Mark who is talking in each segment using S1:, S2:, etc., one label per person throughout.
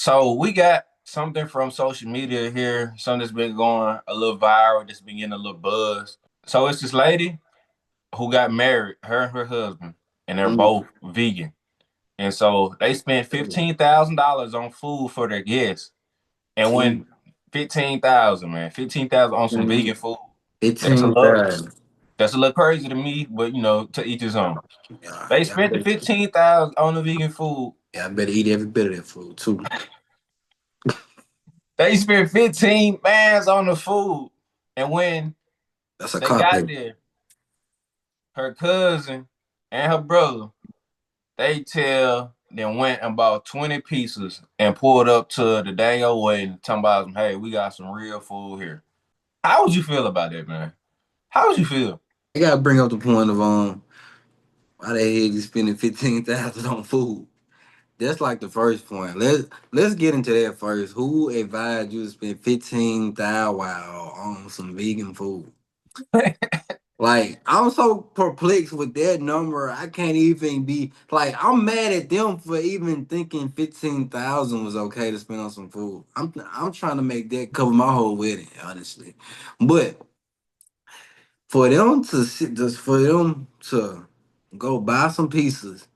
S1: So we got something from social media here, something that's been going a little viral, that's been getting a little buzz. So it's this lady who got married, her and her husband, and they're
S2: Mm.
S1: both vegan. And so they spent $15,000 on food for their guests. And when 15,000, man, 15,000 on some vegan food, that's a little
S2: 15,000.
S1: that's a little crazy to me, but to each his own.
S2: Yeah,
S1: They
S2: yeah,
S1: spent the 15,000 on the vegan food.
S2: I better eat every bit of that food too.
S1: They spent 15 bands on the food. And when
S2: That's a
S1: they got
S2: carpet.
S1: there, her cousin and her brother, they tell them went and bought 20 pieces and pulled up to the dang old wedding, talking about, hey, we got some real food here. How would you feel about that, man? How would you feel?
S2: I gotta bring up the point of why the hell you spending 15,000 on food? That's like the first point. Let's get into that first. Who advised you to spend 15,000 on some vegan food? Like, I'm so perplexed with that number. I can't even be like, I'm mad at them for even thinking 15,000 was okay to spend on some food. I'm trying to make that cover my whole wedding, honestly. But for them to go buy some pieces,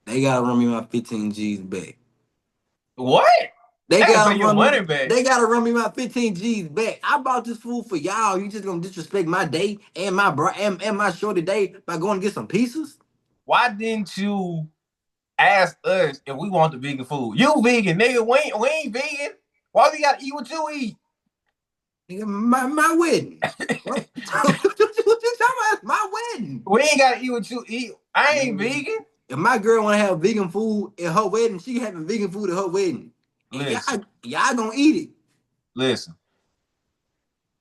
S2: they gotta run me my 15 G's back.
S1: What?
S2: They
S1: They gonna
S2: gotta
S1: pay your
S2: run me.
S1: money back.
S2: They gotta run me my 15 G's back. I bought this food for y'all. You just gonna disrespect my day and and my shorty day by going to get some pieces?
S1: Why didn't you ask us if we want the vegan food? You vegan, nigga. We ain't vegan. Why we gotta eat what you eat?
S2: Nigga, my wedding. What? What you talking about? My wedding.
S1: We ain't gotta eat what you eat. I ain't
S2: Man,
S1: vegan.
S2: if my girl wanna have vegan food at her wedding, she having vegan food at her wedding, and
S1: Listen,
S2: y'all gonna eat it.
S1: listen.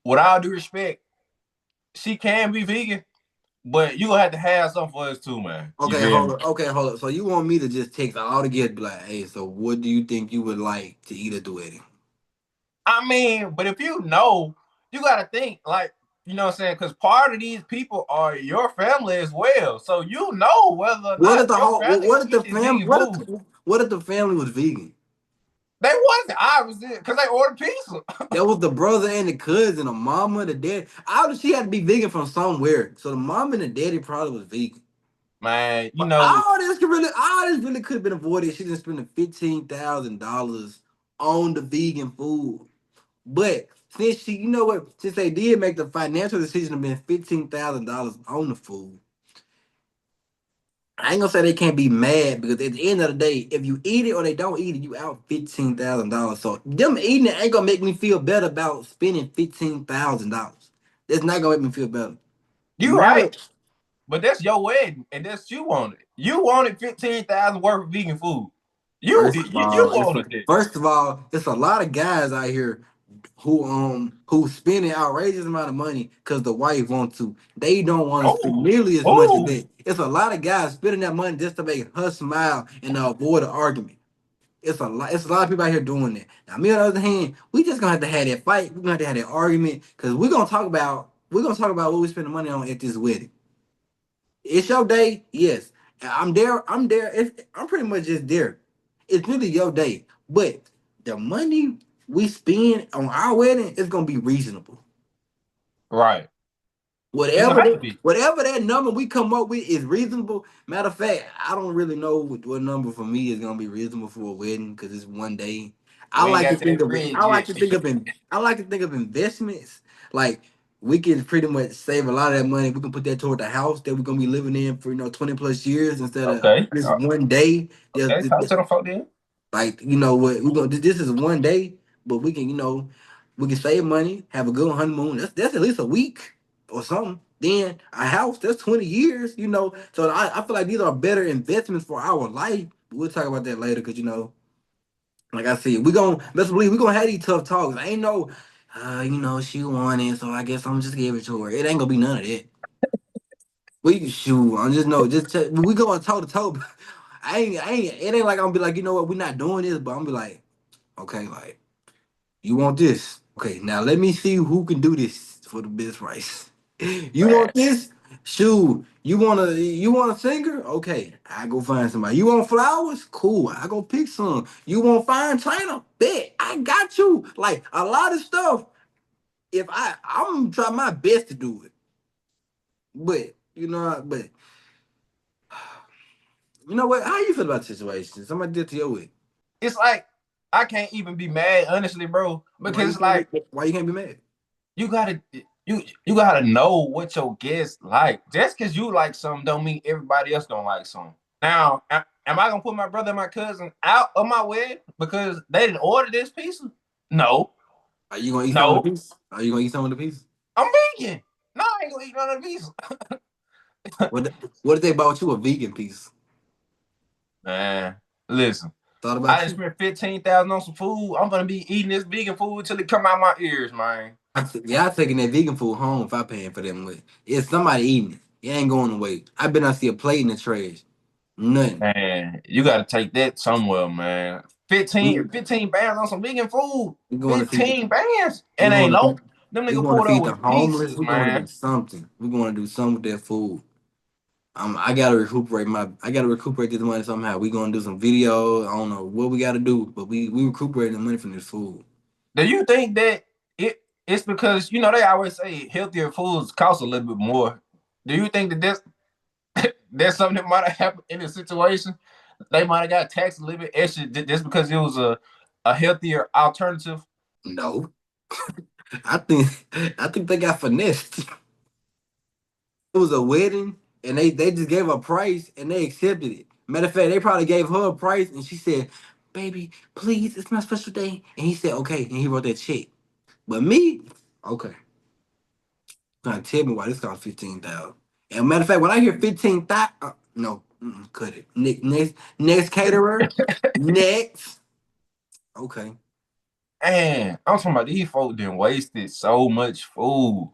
S1: With all due respect, she can be vegan, but you gonna have to have something for us too, man. You
S2: Okay,
S1: feel
S2: hold
S1: me?
S2: up. Okay, hold up. So you want me to just take all together, be like, hey, so what do you think you would like to eat at the wedding?
S1: I mean, but if you know, you gotta think like, you know what I'm saying? Because part of these people are your family as well. So you know whether or
S2: What
S1: not
S2: if the
S1: your
S2: whole
S1: family
S2: what
S1: gonna
S2: if the
S1: eat this
S2: fam
S1: vegan food.
S2: what if the family was vegan?
S1: They wasn't obviously because they ordered pizza.
S2: That was the brother and the cousin, the mama, the dad. Obviously, she had to be vegan from somewhere. So the mom and the daddy probably was vegan.
S1: Man,
S2: But all this really could have been avoided. She didn't spend $15,000 on the vegan food. But since she, you know what, since they did make the financial decision to spend $15,000 on the food, I ain't gonna say they can't be mad because at the end of the day, if you eat it or they don't eat it, you out $15,000. So them eating it ain't gonna make me feel better about spending $15,000. That's not gonna make me feel better.
S1: you right. But that's your wedding, and that's you wanted. You wanted 15,000 worth of vegan food. You
S2: First of
S1: you
S2: all,
S1: wanted it.
S2: it's a lot of guys out here who spending outrageous amount of money because the wife wants to. They don't want to spend
S1: Oh,
S2: nearly as much as
S1: oh.
S2: that. It's a lot of guys spending that money just to make her smile and to avoid an argument. It's a lot. It's a lot of people out here doing that. Now, me on the other hand, we just gonna have to have that fight. We're gonna have to have that argument because we're gonna talk about what we spend the money on at this wedding. It's your day, yes. I'm there. I'm there. I'm pretty much just there. It's really your day, but the money we spend on our wedding is gonna be reasonable.
S1: Right. It's gonna
S2: Whatever
S1: have to
S2: that,
S1: be.
S2: whatever that number we come up with is reasonable. Matter of fact, I don't really know what number for me is gonna be reasonable for a wedding because it's one day. I
S1: We ain't
S2: like to
S1: got to
S2: think
S1: that
S2: of it.
S1: bridge yet.
S2: I like to think of investments. Like we can pretty much save a lot of that money. We can put that toward the house that we're gonna be living in for 20 plus years instead of
S1: Okay.
S2: just one day.
S1: Okay. Talk to them folk then.
S2: Like what we're gonna do. This is one day, but we can save money, have a good honeymoon. That's at least a week or something. Then a house that's 20 years. So I feel like these are better investments for our life. We'll talk about that later because like I said, we gonna best believe we gonna have these tough talks. I ain't no, she won it, so I guess I'm just give it to her. It ain't gonna be none of that. We can shoot. I just know, we going toe to toe. I ain't. It ain't like I'm gonna be like, you know what, we're not doing this, but I'm be like, okay, like you want this? Okay, now let me see who can do this for the best price. You
S1: Man,
S2: want this? Shoot, you want a singer? Okay, I go find somebody. You want flowers? Cool, I go pick some. You want fine china? Bet I got you. Like a lot of stuff. If I'm gonna try my best to do it, but you know what? How you feel about the situation? Somebody did to your way.
S1: It's like I can't even be mad, honestly, bro, because it's like
S2: Why you can't be mad?
S1: you gotta you gotta know what your guests like. Just because you like something don't mean everybody else don't like something. Now, am I gonna put my brother and my cousin out of my wedding because they didn't order this pizza? No,
S2: Are you gonna eat some of the
S1: no,
S2: piece? Are you gonna eat some of the piece?
S1: I'm vegan. No, I ain't gonna eat none of the pizza.
S2: What if they bought you a vegan piece?
S1: Man, listen,
S2: Thought
S1: I
S2: about
S1: just
S2: you?
S1: spent 15,000 on some food. I'm gonna be eating this vegan food till it come out my ears, man.
S2: Y'all taking that vegan food home if I paying for them with. It's somebody eating it. It ain't going away. I bet I see a plate in the trash. Nothing.
S1: Man, you gotta take that somewhere, man.
S2: We
S1: 15 bands on some vegan food.
S2: we going to feed
S1: 15 bands.
S2: we
S1: And
S2: going
S1: ain't
S2: to
S1: no them
S2: we
S1: nigga
S2: going to
S1: pulled up
S2: feed the
S1: with
S2: homeless.
S1: pieces,
S2: We're going to do
S1: man.
S2: something. We're going to do something with that food. I gotta recuperate this money somehow. We gonna do some video. I don't know what we gotta do, but we recuperating the money from this food.
S1: Do you think that it's because they always say healthier foods cost a little bit more? Do you think that there's something that might have happened in this situation? They might have got taxed a little bit extra just because it was a healthier alternative.
S2: No, I think I think they got finessed. It was a wedding, and they just gave a price, and they accepted it. Matter of fact, they probably gave her a price, and she said, "Baby, please, it's my special day." And he said, "Okay," and he wrote that check. But me, okay, trying to tell me why this cost 15,000. And matter of fact, when I hear 15,000, no, cut it. Next caterer, next. Okay.
S1: Man, I'm talking about these folks done wasted so much food.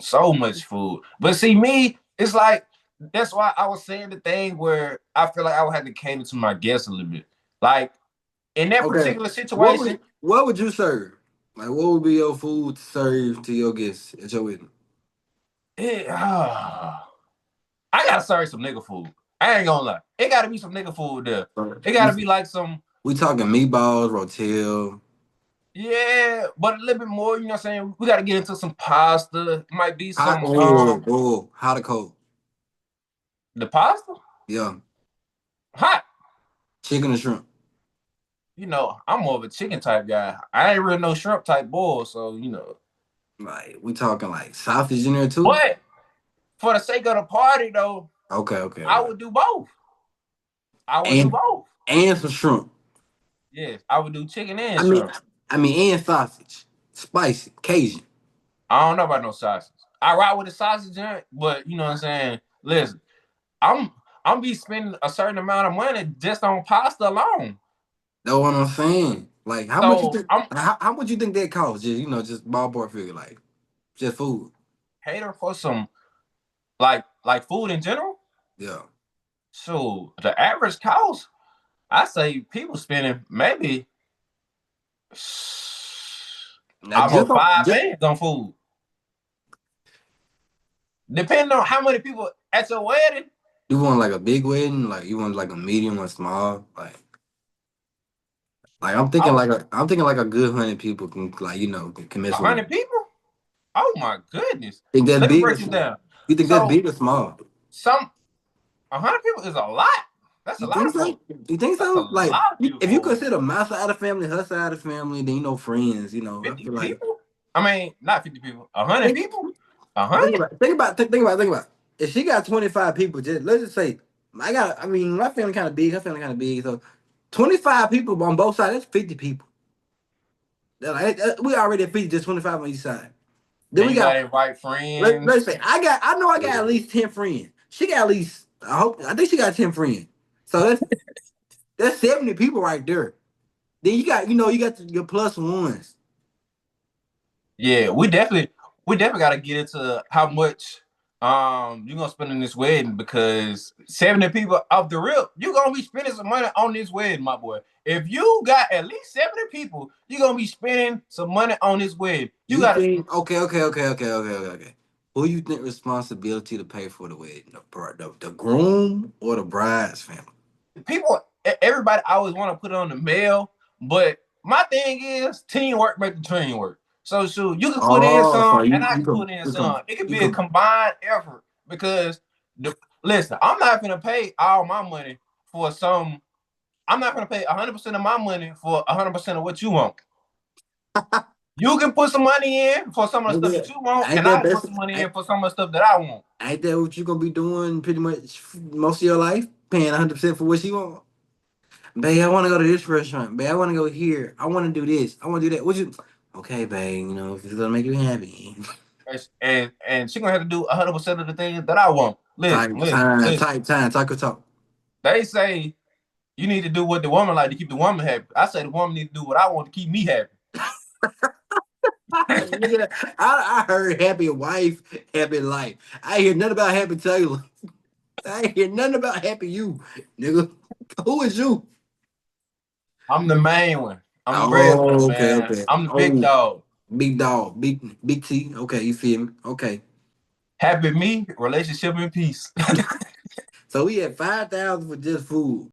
S1: So much food. But see, me, it's like that's why I was saying the thing where I feel like I would have to cater to my guests a little bit. Like in that
S2: Okay.
S1: particular situation,
S2: What would you serve? Like, what would be your food to serve to your guests at your wedding?
S1: I gotta serve some nigga food. I ain't gonna lie. It gotta be some nigga food there. It
S2: We
S1: gotta be like some,
S2: we talking meatballs, rotel.
S1: yeah, but a little bit more, you know what I'm saying? We gotta get into some pasta. It might be
S2: Hot,
S1: some
S2: hot or cold?
S1: the pasta?
S2: Yeah,
S1: Hot.
S2: chicken or shrimp.
S1: I'm more of a chicken type guy. I ain't really no shrimp type boy, so.
S2: Like, we talking like sausage in there too.
S1: But for the sake of the party, though, I
S2: Okay.
S1: would do both. I would do
S2: And
S1: both.
S2: and some shrimp.
S1: Yes, I would do chicken and
S2: I mean,
S1: shrimp.
S2: and sausage, spicy, Cajun.
S1: I don't know about no sausage. I ride with the sausage in it, but you know what I'm saying. Listen, I'm I'm be spending a certain amount of money just on pasta alone.
S2: That's what I'm saying. Like, how much you
S1: So
S2: think?
S1: I'm
S2: How much you think that costs? Just ballpark figure, like just food.
S1: hater for some like food in general.
S2: Yeah.
S1: So the average cost, I say people spending maybe
S2: Now just
S1: almost
S2: on
S1: five
S2: just
S1: bands on food. Depending on how many people at your wedding.
S2: you want like a big wedding, like you want like a medium or small, like I'm thinking like a good 100 people can like can mess with.
S1: 100 people? Oh my goodness.
S2: Think that's
S1: Let me
S2: big?
S1: break it down.
S2: You think that's
S1: So
S2: big or small?
S1: some 100 people is a lot. That's a
S2: You
S1: lot
S2: think
S1: of
S2: so?
S1: folks.
S2: You think
S1: That's a
S2: so? Like,
S1: lot of
S2: if you
S1: people.
S2: consider my side of the family, her side of the family, then friends. I
S1: 50
S2: feel like
S1: people? I mean, not 50 people. 100 people? 100?
S2: think about. If she got 25 people, just let's just say I mean, my family kind of big, her family kind of big, so 25 people on both sides. That's 50 people. We already at 50, just 25 on each side. Then
S1: Then
S2: we
S1: you gotta
S2: got
S1: invite
S2: let's
S1: friends.
S2: say I know I got at least 10 friends. She got at least I think she got 10 friends. So that's 70 people right there. Then you got your plus ones.
S1: Yeah, we definitely gotta get into how much you're gonna spend on this wedding because 70 people off the rip, you're gonna be spending some money on this wedding, my boy. If you got at least 70 people, you're gonna be spending some money on this wedding. You
S2: You
S1: gotta
S2: think okay. Who you think responsibility to pay for the wedding? The groom or the bride's family?
S1: Everybody always want to put it on the male, but my thing is teamwork make the dream work. So shoot, you can put in
S2: Oh, so
S1: some, and
S2: you
S1: I
S2: you
S1: can
S2: can
S1: put in
S2: you can
S1: some. It could
S2: you
S1: be a
S2: can
S1: combined effort because listen, I'm not gonna pay all my money for some. I'm not gonna pay 100% of my money for 100% of what you want. You can put some money in for some of the
S2: ain't
S1: stuff
S2: that
S1: that you want,
S2: ain't
S1: and I
S2: that
S1: can put
S2: best
S1: some money in for some of the stuff that I want.
S2: ain't that what you gonna be doing pretty much most of your life? Paying 100% for what you want? Babe, I wanna go to this restaurant. Babe, I wanna go here. I wanna do this. I wanna do that. What you okay, babe, if it's gonna make you happy.
S1: And she gonna have to do 100% of the things that I want.
S2: Type time, type time, talk or talk.
S1: They say you need to do what the woman like to keep the woman happy. I say the woman need to do what I want to keep me happy.
S2: Nigga, I heard happy wife, happy life. I hear nothing about happy Taylor. I hear nothing about happy you, nigga. Who is you?
S1: I'm the main one. I'm the breadwinner,
S2: Oh, okay,
S1: man.
S2: okay.
S1: I'm the big
S2: Oh,
S1: dog.
S2: big dog, big T. Okay, you feel me? Okay.
S1: Happy me, relationship in peace.
S2: So we had 5,000 for just food.